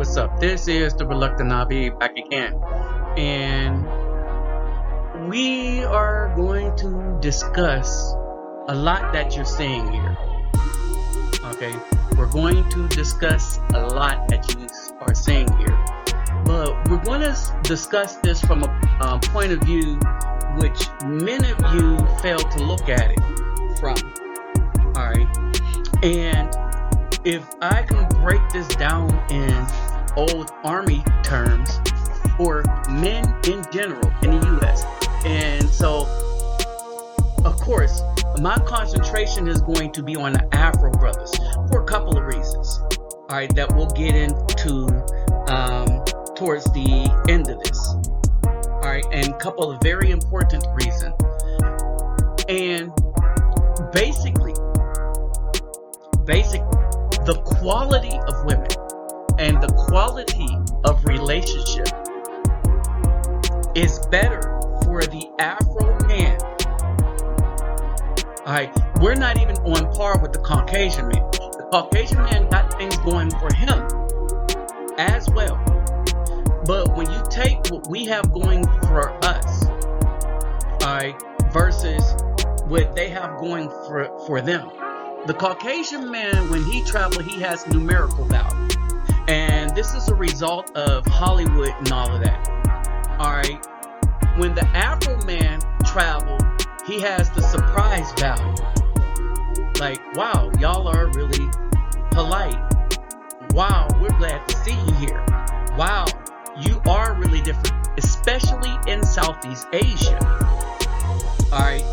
what's up? This is the Blatently back again, and we are going to discuss a lot that you're seeing here. Okay, we're going to discuss a lot that you are seeing here, but we're going to discuss this from a point of view which many of you fail to look at it from. All right, and if I can break this down in old army terms, or men in general in the U.S. And so, of course, my concentration is going to be on the Afro brothers for a couple of reasons. All right, that we'll get into towards the end of this. All right, and a couple of very important reasons. And basically, the quality of women and the quality of relationship is better for the Afro man. Alright, we're not even on par with the Caucasian man. The Caucasian man got things going for him as well. But when you take what we have going for us, alright, versus what they have going for them, the Caucasian man, when he travels, he has numerical value. And this is a result of Hollywood and all of that. Alright, when the Afro man travels, he has the surprise value. Like, wow, y'all are really polite. Wow, we're glad to see you here. Wow, you are really different, especially in Southeast Asia. Alright,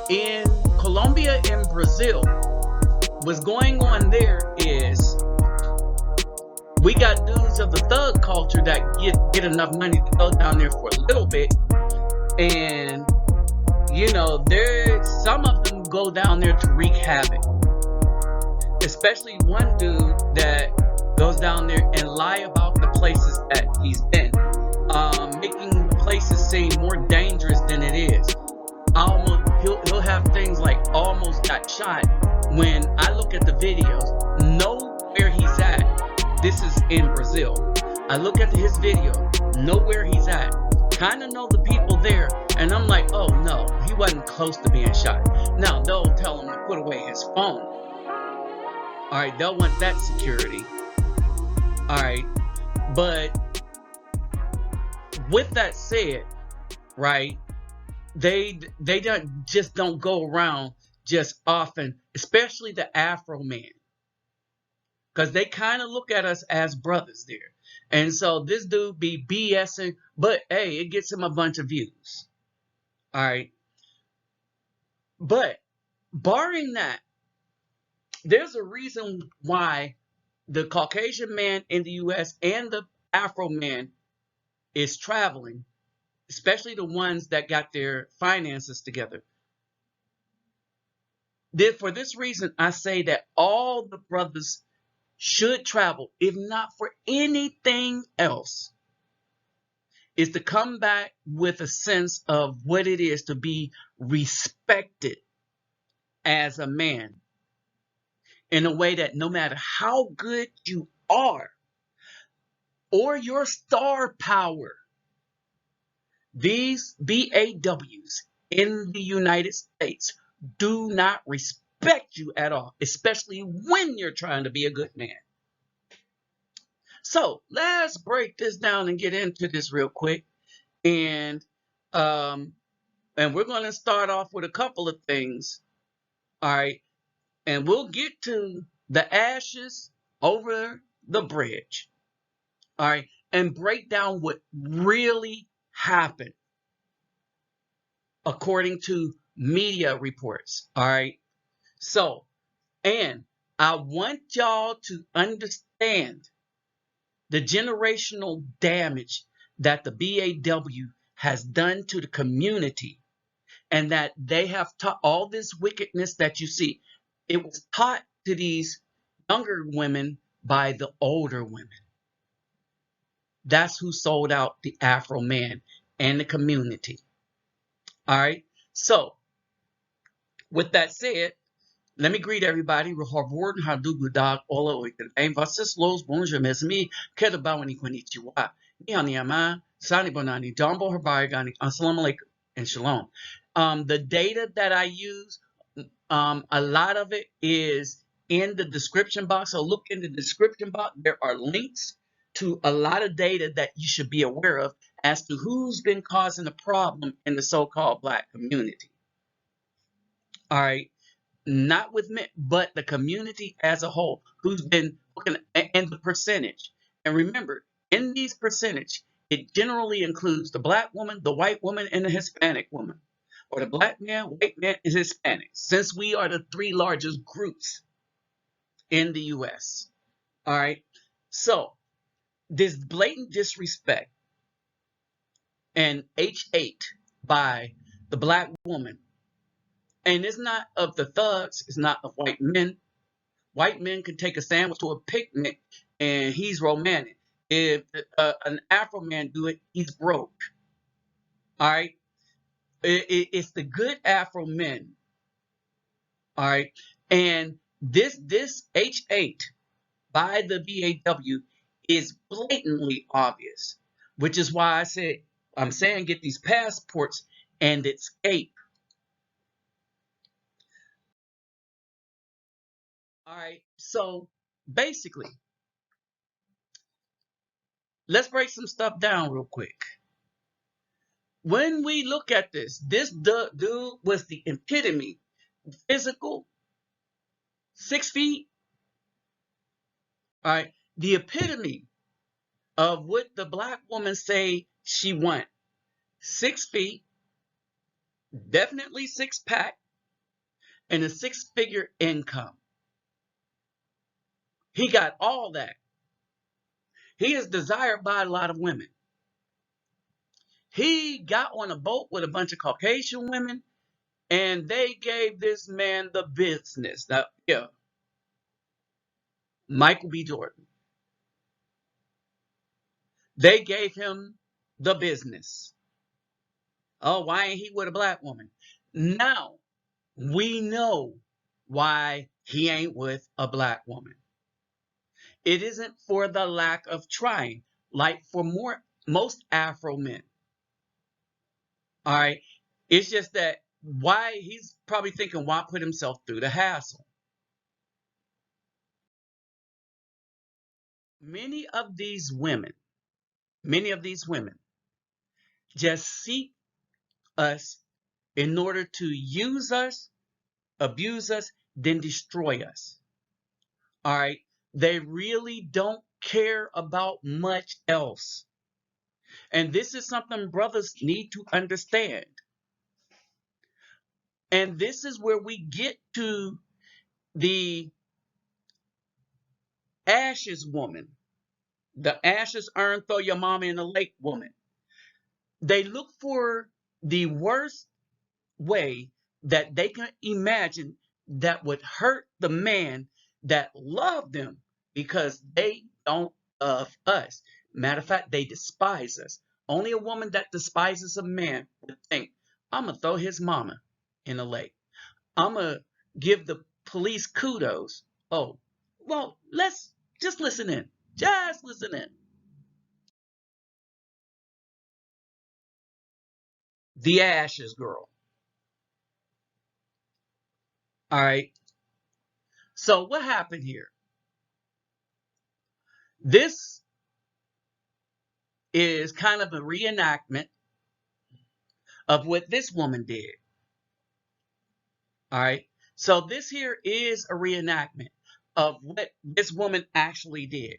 in Colombia and Brazil, what's going on there is we got dudes of the thug culture that get enough money to go down there for a little bit, and you know, some of them go down there to wreak havoc. Especially one dude that goes down there and lie about the places that he's been, making the places seem more dangerous than it is. He'll have things like almost got shot. When I look at the videos, know where he's at. This is in Brazil. I look at his video, know where he's at, kind of know the people there, and I'm like, oh no, he wasn't close to being shot. Now, they'll tell him to put away his phone. Alright, they'll want that security. Alright, but with that said, right, they don't go around just often, especially the Afro man, because they kind of look at us as brothers there. And so this dude be BSing, but hey, it gets him a bunch of views. All right. But barring that, there's a reason why the Caucasian man in the U.S. and the Afro man is traveling, especially the ones that got their finances together. For this reason, I say that all the brothers should travel, if not for anything else, is to come back with a sense of what it is to be respected as a man, in a way that no matter how good you are or your star power, these BAWs in the United States do not respect you at all, especially when you're trying to be a good man. So let's break this down and get into this real quick. And we're going to start off with a couple of things. All right. And we'll get to the ashes over the bridge. All right. And break down what really happened according to media reports. All right. So, and I want y'all to understand the generational damage that the BAW has done to the community, and that they have taught all this wickedness that you see. It was taught to these younger women by the older women. That's who sold out the Afro man and the community. All right. So, with that said, Let me greet everybody. Rehoboth Hadugu Dag Ola Oikin. Vasis Los Bonjour Mesmi Kedabawani Konnichiwa. Nihaniyama Sani Bonani Dombo Herbarigani Assalamu alaikum and Shalom. The data that I use, a lot of it is in the description box. So look in the description box. There are links to a lot of data that you should be aware of as to who's been causing the problem in the so-called Black community. All right. Not with men, but the community as a whole, who's been looking and the percentage. And remember, in these percentage, it generally includes the Black woman, the white woman, and the Hispanic woman, or the Black man, white man, and Hispanic, since we are the three largest groups in the U.S. All right. So this blatant disrespect and H8 by the Black woman, and it's not of the thugs, it's not of white men. White men can take a sandwich to a picnic and he's romantic. If an Afro man do it, he's broke. All right. It's the good Afro men. All right. And this H8 by the BAW is blatantly obvious, which is why I said, I'm saying get these passports and escape. All right. So basically, let's break some stuff down real quick. When we look at this dude was the epitome, physical, 6 feet, all right, the epitome of what the Black woman say she want. 6 feet, definitely six-pack, and a six-figure income. He got all that. He is desired by a lot of women. He got on a boat with a bunch of Caucasian women, and they gave this man the business. Now, yeah, Michael B. Jordan. They gave him the business. Oh, why ain't he with a Black woman? Now, we know why he ain't with a Black woman. It isn't for the lack of trying, like for most Afro men. All right. It's just that why he's probably thinking, why put himself through the hassle? Many of these women just seek us in order to use us, abuse us, then destroy us. All right. They really don't care about much else. And this is something brothers need to understand. And this is where we get to the ashes woman, the ashes earned, throw your mama in the lake woman. They look for the worst way that they can imagine that would hurt the man that loved them, because they don't love us. Matter of fact, they despise us. Only a woman that despises a man would think, I'm going to throw his mama in the lake. I'm going to give the police kudos. Oh, well, let's just listen in. Just listen in. The Ashes girl. All right. So what happened here? This is kind of a reenactment of what this woman did. All right. So this here is a reenactment of what this woman actually did.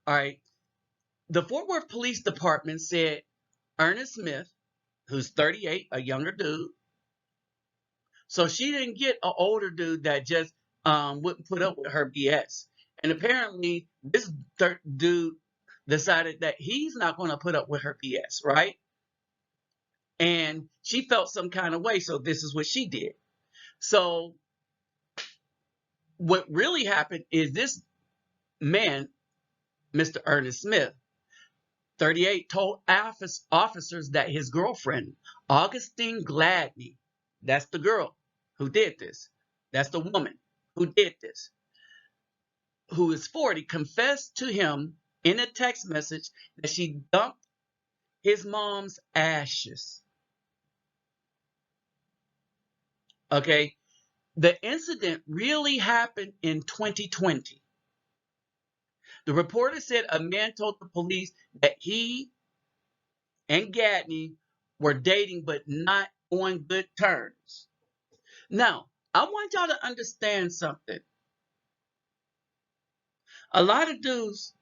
All right. The Fort Worth Police Department said Ernest Smith, who's 38, a younger dude. So she didn't get an older dude that just wouldn't put up with her BS. And apparently this dude decided that he's not going to put up with her BS, right? And she felt some kind of way, so this is what she did. So what really happened is this man, Mr. Ernest Smith, 38, told officers that his girlfriend, Augustine Gladney, that's the girl who did this, that's the woman who did this, who is 40, confessed to him in a text message that she dumped his mom's ashes. Okay, the incident really happened in 2020. The reporter said a man told the police that he and Gadney were dating but not on good terms. Now, I want y'all to understand something. A lot of dudes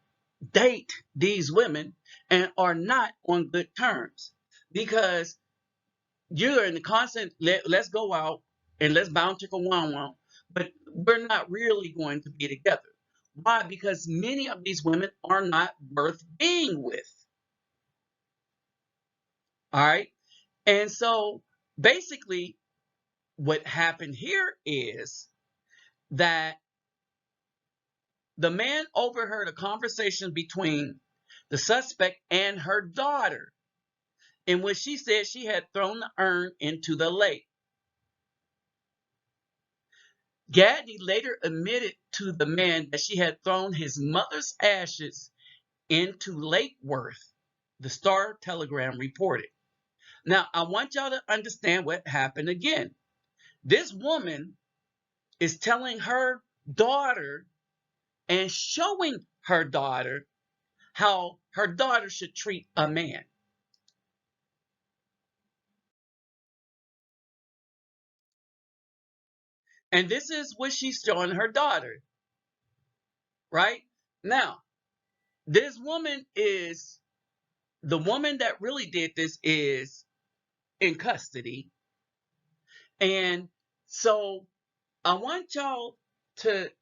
date these women and are not on good terms because you're in the constant let's go out and let's bounce a wow, but we're not really going to be together. Why? Because many of these women are not worth being with. All right. And so basically, what happened here is that the man overheard a conversation between the suspect and her daughter, in which she said she had thrown the urn into the lake. Gadney later admitted to the man that she had thrown his mother's ashes into Lake Worth, the Star Telegram reported. Now, I want y'all to understand what happened again. This woman is telling her daughter and showing her daughter how her daughter should treat a man. And this is what she's showing her daughter, right? Now, this woman is, the woman that really did this is in custody. And so I want y'all to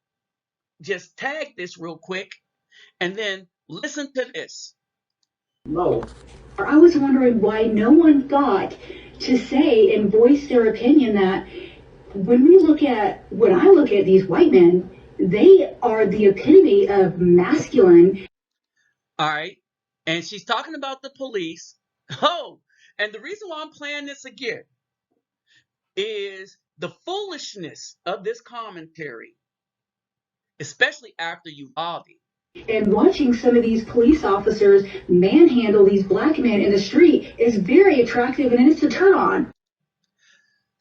just tag this real quick and then listen to this. Low. I was wondering why no one thought to say and voice their opinion that when I look at these white men, they are the epitome of masculine. All right. And she's talking about the police. Oh, and the reason why I'm playing this again is the foolishness of this commentary, especially after Uvalde. And watching some of these police officers manhandle these black men in the street is very attractive and it's a turn on.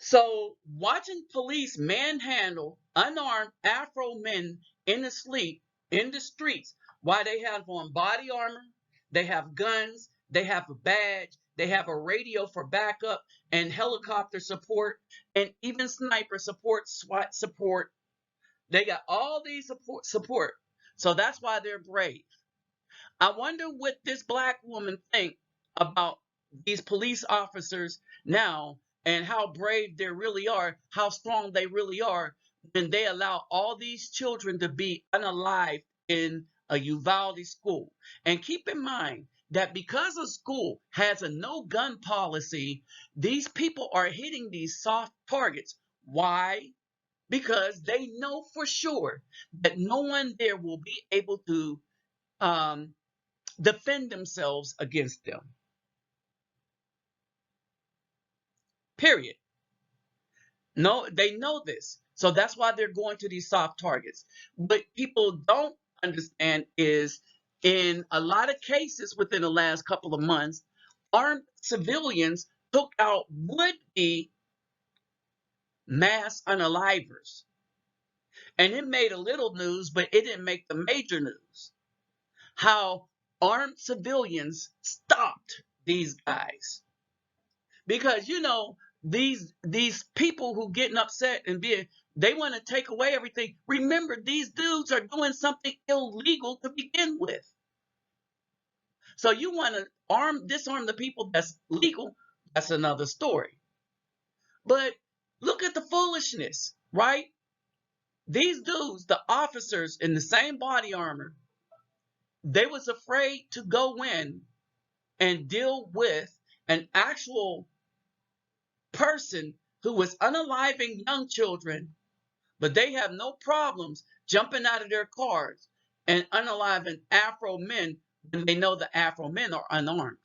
So watching police manhandle unarmed Afro men in the streets, while they have on body armor, they have guns, they have a badge, they have a radio for backup and helicopter support, and even sniper support, SWAT support. They got all these support. So that's why they're brave. I wonder what this black woman think about these police officers now and how brave they really are, how strong they really are when they allow all these children to be unalived in a Uvalde school. And keep in mind that because a school has a no gun policy, these people are hitting these soft targets. Why? Because they know for sure that no one there will be able to defend themselves against them. Period. No, they know this. So that's why they're going to these soft targets. What people don't understand is in a lot of cases within the last couple of months, armed civilians took out would-be mass unalivers. And it made a little news, but it didn't make the major news. How armed civilians stopped these guys. Because these people who getting upset and they want to take away everything. Remember, these dudes are doing something illegal to begin with. So you want to disarm the people that's legal, that's another story. But look at the foolishness, right? These dudes, the officers in the same body armor, they was afraid to go in and deal with an actual person who was unaliving young children, but they have no problems jumping out of their cars and unaliving Afro men when they know the Afro men are unarmed.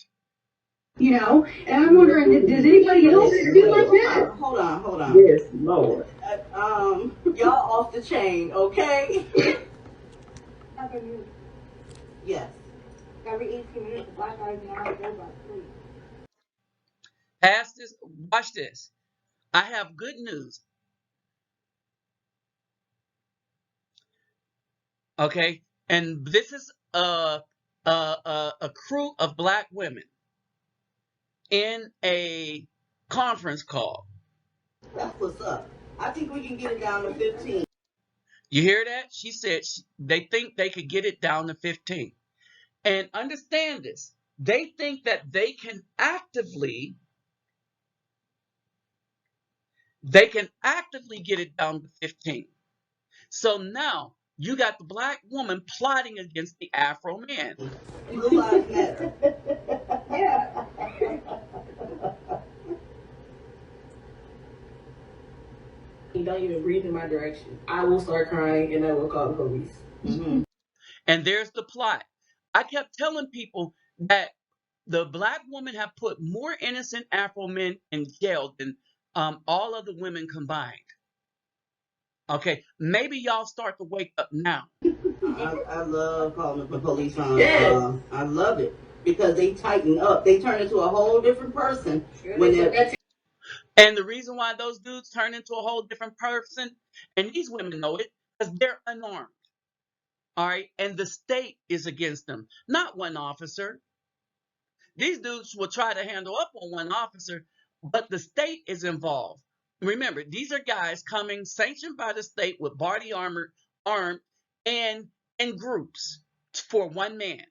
And I'm wondering, does anybody else feel like that? Hold on. Yes, Lord. Y'all off the chain, okay? Yes. Every 18 minutes, the Black Lives Matter goes by 3. Pass this. Watch this. I have good news. Okay, and this is a crew of black women in a conference call. That's what's up. I think we can get it down to 15. You hear that? She said they think they could get it down to 15. And understand this. They think that they can actively get it down to 15. So now you got the black woman plotting against the Afro man. Blue Lives Matter. Yeah. You don't even breathe in my direction. I will start crying and I will call the police. Mm-hmm. And there's the plot. I kept telling people that the black woman have put more innocent Afro men in jail than all of the women combined. Okay, maybe y'all start to wake up now. I love calling the police on. Yes. I love it because they tighten up. They turn into a whole different person when they're. And the reason why those dudes turn into a whole different person, and these women know it, because they're unarmed. All right, and the state is against them, not one officer. These dudes will try to handle up on one officer, but the state is involved. Remember, these are guys coming sanctioned by the state with body armor, armed, and in groups for one man.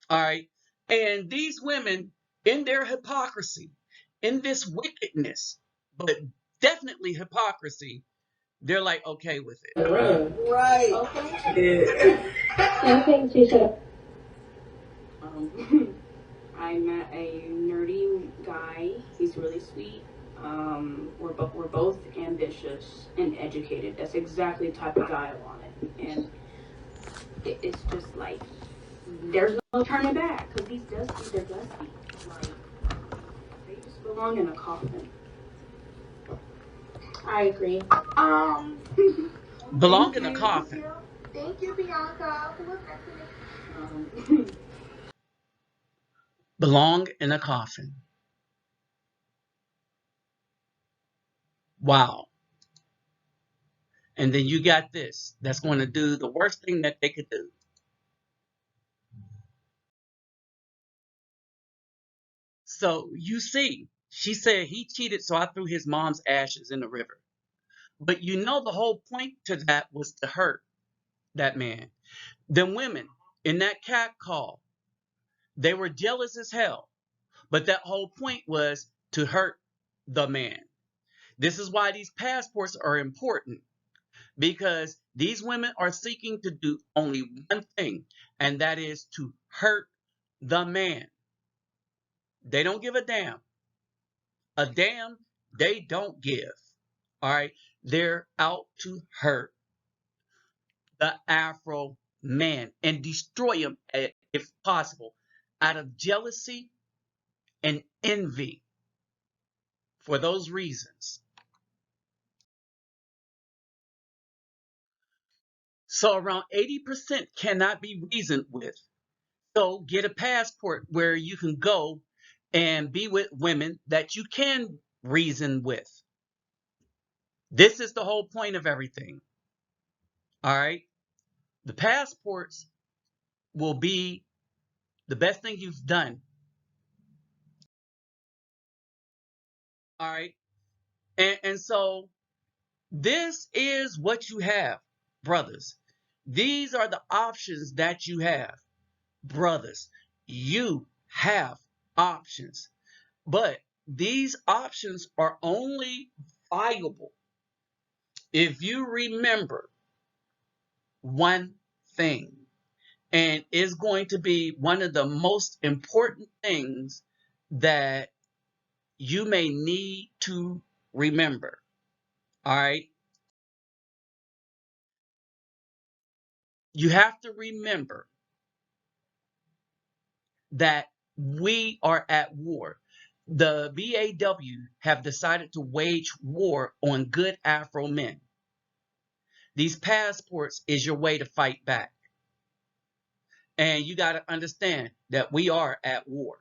All right. And these women, in their hypocrisy, in this wickedness, but definitely hypocrisy, they're like okay with it. Right. Okay. Yeah. Okay, Tisha. I met a nerdy guy. He's really sweet. We're both ambitious and educated. That's exactly the type of guy I wanted. And it's just like there's no turning back because these dusties are dusty. Like they just belong in a coffin. I agree. Belong in a coffin. Thank you, Bianca. Who was next? Belong in a coffin. Wow. And then you got this that's going to do the worst thing that they could do. So you see, she said he cheated, so I threw his mom's ashes in the river. But you know, the whole point to that was to hurt that man. The women in that cat call, they were jealous as hell. But that whole point was to hurt the man. This is why these passports are important, because these women are seeking to do only one thing, and that is to hurt the man. They don't give a damn. A damn they don't give. All right. They're out to hurt the Afro man and destroy him if possible out of jealousy and envy for those reasons. So around 80% cannot be reasoned with. So get a passport where you can go and be with women that you can reason with. This is the whole point of everything. All right. The passports will be the best thing you've done. All right. And so this is what you have, brothers. These are the options that you have, brothers. You have options, but these options are only viable if you remember one thing, and it's going to be one of the most important things that you may need to remember. All right. You have to remember that We are at war. The BAW have decided to wage war on good Afro men. These passports is your way to fight back. And you got to understand that we are at war.